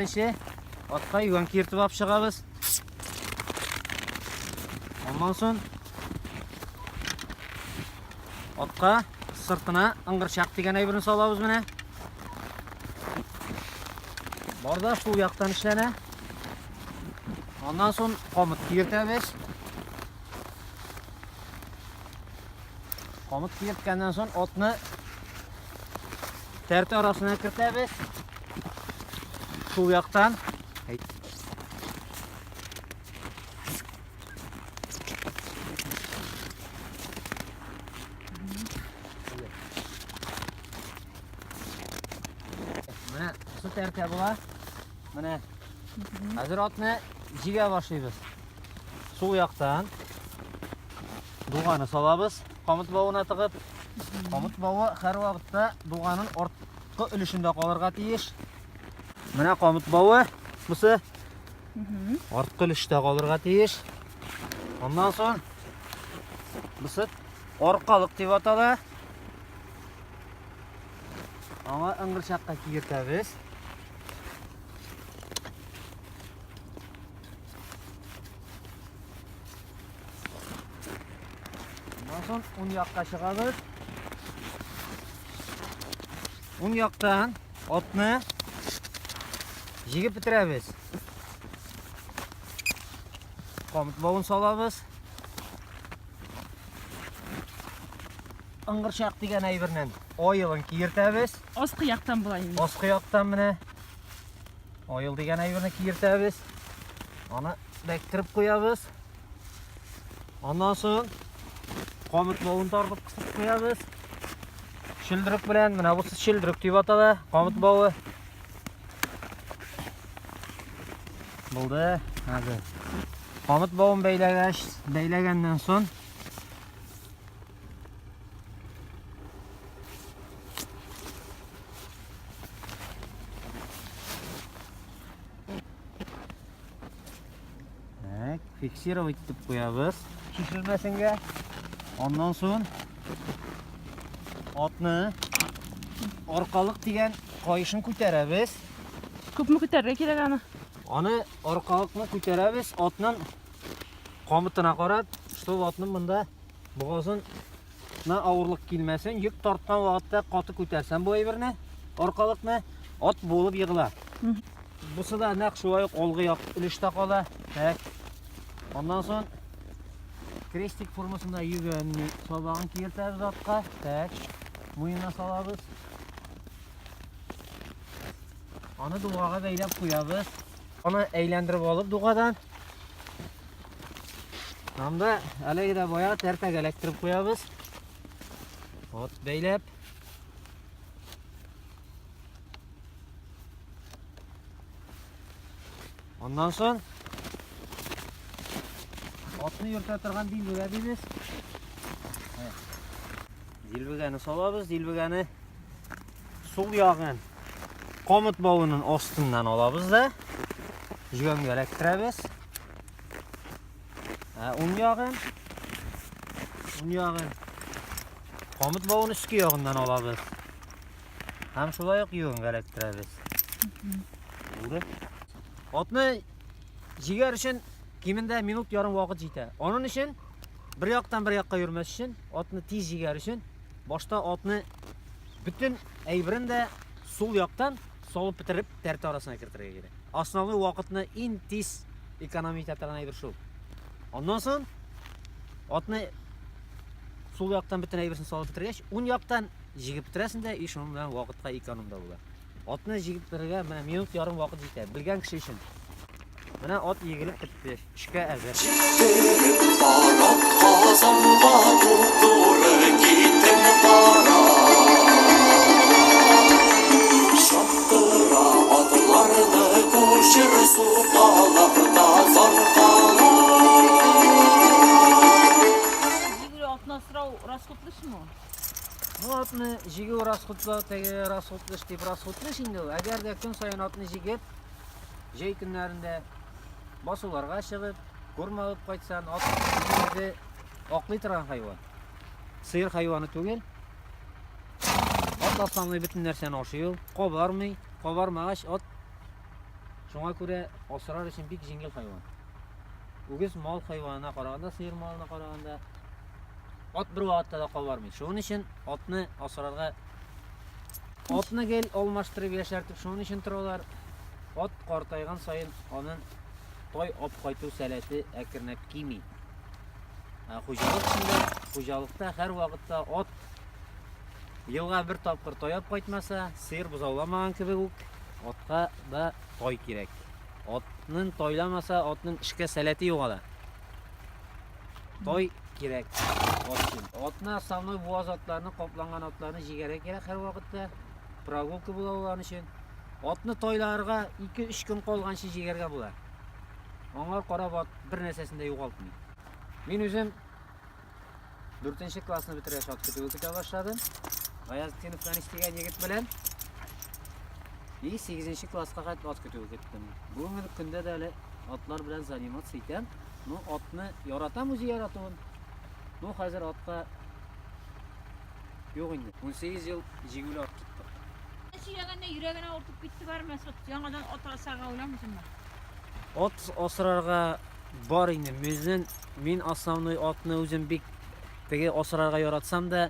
келгенше отқа юан кертіп алып шығабыз. Ondan soң отқа сыртына ыңғыршақ деген әйбірін салабыз міне. Барда су яқтан ішлене. Ondan soң қомыт кертеміз. Қомыт керткеннен соң отны тәрті арасына кіртеміз. Су яқтан. Міне, су тәрті бұла. Міне, әзір отны жеге башлайбыз. Су яқтан дуғаны салабыз. Қомыт бауына тығып. Қомыт бауы әр уақытта дуғанын ортқы үлішінде қалырға тиіш. Міне қомыт бауы бұсы ортқы үліште қалырға тиіш. Ondan soң бұсы орқалық деп аталы. Аңа ыңғыршаққа кертеміз. Ondan soң un жаққа шығабыз. Un жақтан отны жегіп бітіреміз. Қомыт бауын салабыз. Ыңғыршақ деген әйбірінен ойылын кертеміз. Осқы яқтан бұлайын. Осқы яқтан міне. Ойыл деген әйбіріні кертеміз. Оны бәктіріп қоябыз. Ondan soң қомыт бауын тартып қысып қоябыз. Шілдірік білән, мына бұсы шілдірік деп аталы, қомыт бауы. Болды, әзір. Қомыт бауын бәйләгеннен соң фиксировать етіп қоябыз, шешілмесінге. Ondan soң отны орқалық деген қойышын көтереміз. Көп мü көтерге керек аны? Аны орқалықны көтереміз, отның қомытына қарап, что отның мұнда бұғазына ауырлық келмесін, жүк тартқан уақытта қаты көтерсен бұл әйбіріне, орқалықны от болып еғіла. Бұсы да нәқ шуайық олғы үлішті қала. Ondan soң крестик формасында үйгенні собағын кертеміз отқа. Мойына салабыз. Аны дуғаға бәйлеп қоябыз. Оны әйлендіріп алып дуғадан. Намда әлеге де боя тәртәк әлектіріп қоябыз. От бәйлеп. Ondan soң отны үрте тұрған дилбіге дейміз. Дилбігені салабыз. Дилбігені сол яғын қомыт бауының остынан алабыз да жүгенге әлектіреміз. Un яғын қомыт бауының үскі яғынан алабыз. Hem şulayıq жүгенге әлектіреміз. Отны жегер үшін кемінде минут ярым уақыт жейді. Onun үшін бір яқтан бір яққа жүрмес үшін, отны тез жегер үшін, башта отны бүтін әйбірін де сол яқтан солып бітіріп тәрті арасына кіртірге керек. Основной уақытны ең тез экономия тәптірген әйбір шул. Ondan soң отны сол яқтан бүтін әйбірсін солып бітіргеш, un яқтан жегіп бітіресін де, еш оның уақытқа экономда болады. Отны жегіп бітірге минут ярым уақыт жейді. Білген кіші үшін. Мына от егіліп бітті, ішке әзір. Шаттыра атларны көшір суқаларда зарқала. Егілі атына сұрау расходлыш му? Atını jigi rasxutla, tege rasxutlish deb rasxutlish endi. Agarda kun sayin otni jigib, jay kunlarida bosularga chiqib, ko'rmagib qo'ysan, otni oqli turgan hayvon. Sıyır hayvoni tugil. Ot aslomli butun narsani oshiyor, qo'varmay, qo'varmag'ach ot Шуңа күрә асрар өчен бик җиңел хайван. Үгез мал хайванына караганда, сыер малына караганда ат бер вакытта да калбармый. Шуның өчен атны асрарга атны гел алмаштырып яшәртеп, шуның өчен торалар. Ат картайган сайын аның той ап кайту сәләте әкренәп кими. Хуҗалык эчендә, хуҗалыкта һәр вакытта ат елга бер тапкыр тояп кайтмаса, сыер бузауламаган кебек үк, атка да той кирәк. Атның тойламаса, атның эшкә сәләте югала. Той кирәк ат өчен. Атны основной буаз атларны, капланган атларны җигәргә кирәк һәр вакытта. Прогулка була улар өчен. Атны тойларга 2-3 көн калганчы җигәргә була. Аңа карап ат бер нәрсәсен дә югалтмый. Мин үзем 4нче классны бетергәч ат көтүгә китә башладым. Гаязетдиновтан истигән егет белән 8нче класска кадәр ат көтүгә киттем. Бүгенге көндә дә әле атлар белән заниматься итәм. Атны яратам, үзе яратуын. Хәзер атка юк инде. 18 ел җигүле ат тоттык. Сөйләгәндә йөрәгенә уртып китте бар Мәсгуд. Яңадан ат асарга уйламыйсыңмы? Ат асрарга бар инде. Мин основной атны үзем бик теге асрарга яратсам да,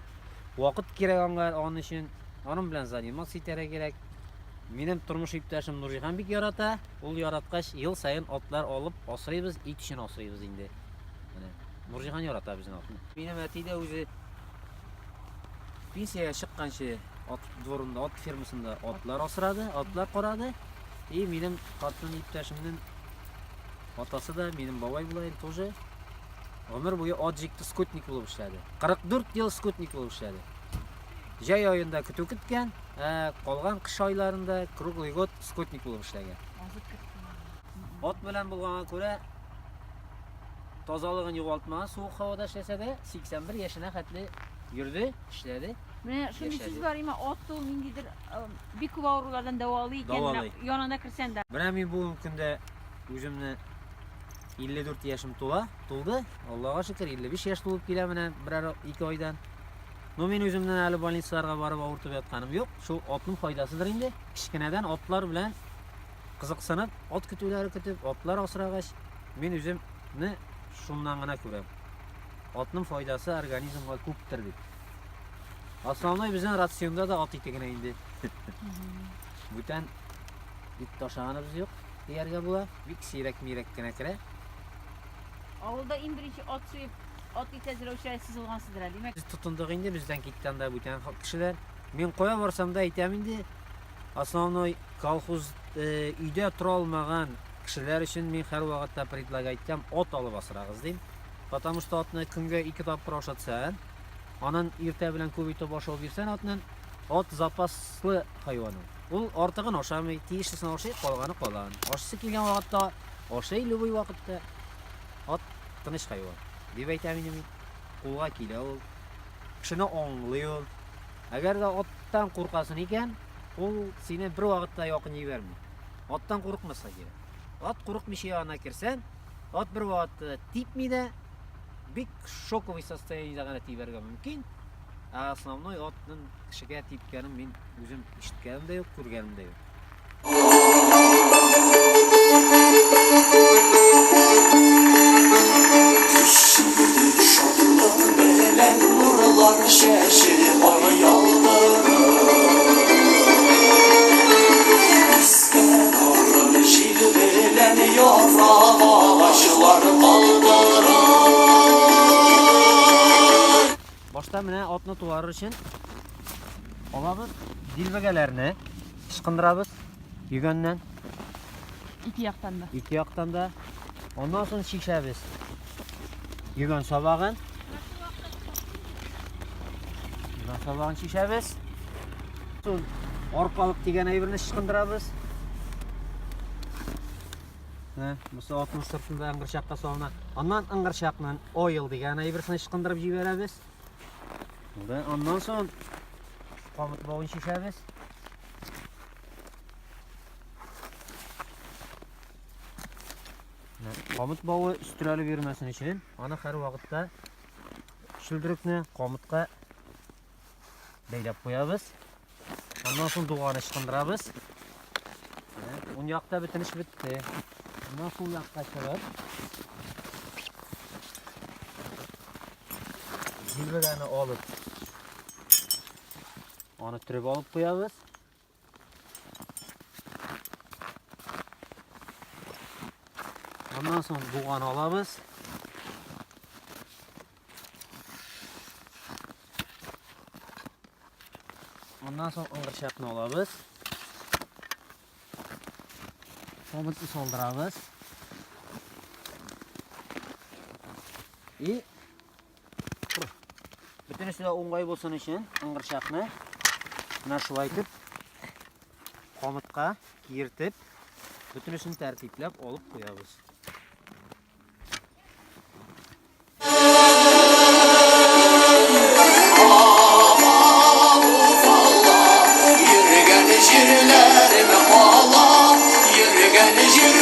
вакыт кирәк аңа аның өчен. Аның белән заниматься итәргә кирәк. Минем тормыш иптәшем Нурҗихан бик ярата. Ул яраткач ел сайын атлар алып асрыйбыз, ит өчен асрыйбыз инде. Менә Нурҗихан ярата безнең атны. Минем әти дә үзе пенсияга чыкканчы ат дворында, ат фермасында атлар асрады, атлар карады. И минем хатын иптәшемнең атасы да, минем бабай булай тоже ömür boyu ат җикте скотник булып эшләде. 44 ел скотник булып эшләде. Җәй аенда көтү көткән, калган кыш айларында круглый год скотник булып эшләгән. Ат белән булганга күрә тазалыгын югалтмаган, суык һавада эшләсә дә 81 яшенә хәтле йөрде, эшләде. Менә шундый сүз бар, ат ул ниндидер бик күп авырулардан дәвалый икән, янына кирсәң дә. Менә мин бу көндә үземне 54 яшым тулды. Аллага шөкер, 55 яшь тулып килә менә 1-2 айдан. Мин үземнән әле больницаларга барып авыртып ятканым юк. Шул атның файдасыдыр инде. Кичкенәдән атлар белән кызыксынып, ат көтүләре көтеп, атлар асрагач, мин үземне шуннан гына күрәм. Атның файдасы организмга күптер дип. Основной безнең рационда да ат ите генә инде. Бүтән ит ташаганыбыз юк. Дияргә була. Бик сирәк-мирәк кенә керә. Авылда иң беренче ат сөйеп, ат итәзләүче сез булгансыздыр әле, димәк. Без тотындык инде, бездән киткән дә бүтән кешеләр. Мин кая барсам да әйтәм инде. Основной колхоз өйдә тора алмаган кешеләр өчен мин һәр вакытта предлагать итәм, ат алып асрагыз дим. Потому что атны көнгә 2 тапкыр ашатсаң, аның иртә белән күбәйтеп ашау бирсәң, ат запаслы хайван. Ул артыгын ашамый, тиешлесен ашый, калганы калган. Ашысы килгән вакытта ашый, любой вакытта. Ат тыныч хайван. Дип әйтәм инде мин. Кулга килә ул. Кешене аңлый ул. Әгәр дә аттан куркасың икән, ул сине бер вакытта якын җибәрми. Аттан курыкмаса кирәк. Ат курыкмыйча янына кирсәң, ат бер вакытта типми дә, бик шоковый состояниедә гына тибәргә мөмкин. Основной атның кешегә типкәнен мин үзем ишеткәнем дә юк, күргәнем дә юк. Düşürdü şadlık belen nurlar şaşırıp yaldırır. İsken arın şil belen yaprağı ağaçlar kaldırır. Башта менә атны туарыр өчен алабыз дилбәгәләрне ышкындырабыз йөгәннән. Ике яктан да. Ике яктан да. Ondan соң шишәбез. Йөгән сабагын. Йөгән сабагын шишәбез. Соң аркалык дигән әйберне ышкындырабыз. Бусы атның сыртында ыңгырчакка салына. Аннан ыңгырчакның oil дигән әйберсен ышкындырып җибәрәбез. Ondan soň qamıt bawyn şişäbez. Qamıt bawy üstürәле бермәсен өчен, аны һәр вакытта шүлдерекне qamıtка бәйләп куябыз. Ondan soň дуганы ышкындырабыз. Un yoqda bitinish bitdi. Bundan so'ng yoqqa chiqib jilvagani olib onu turib olib qo'yamiz. Ondan so'ng bug'ani olamiz. Ondan so'ng ing'irshaqni olamiz. Xo'mitni soldiramiz. Bütün üstüne o'ng'ay bo'lsin uchun ing'irshaqni mana shu aytib xomitga kiritib bütün ishini tartiblab olib qo'yamiz. Yürgen jirlerime ağla, yürgen jirlerime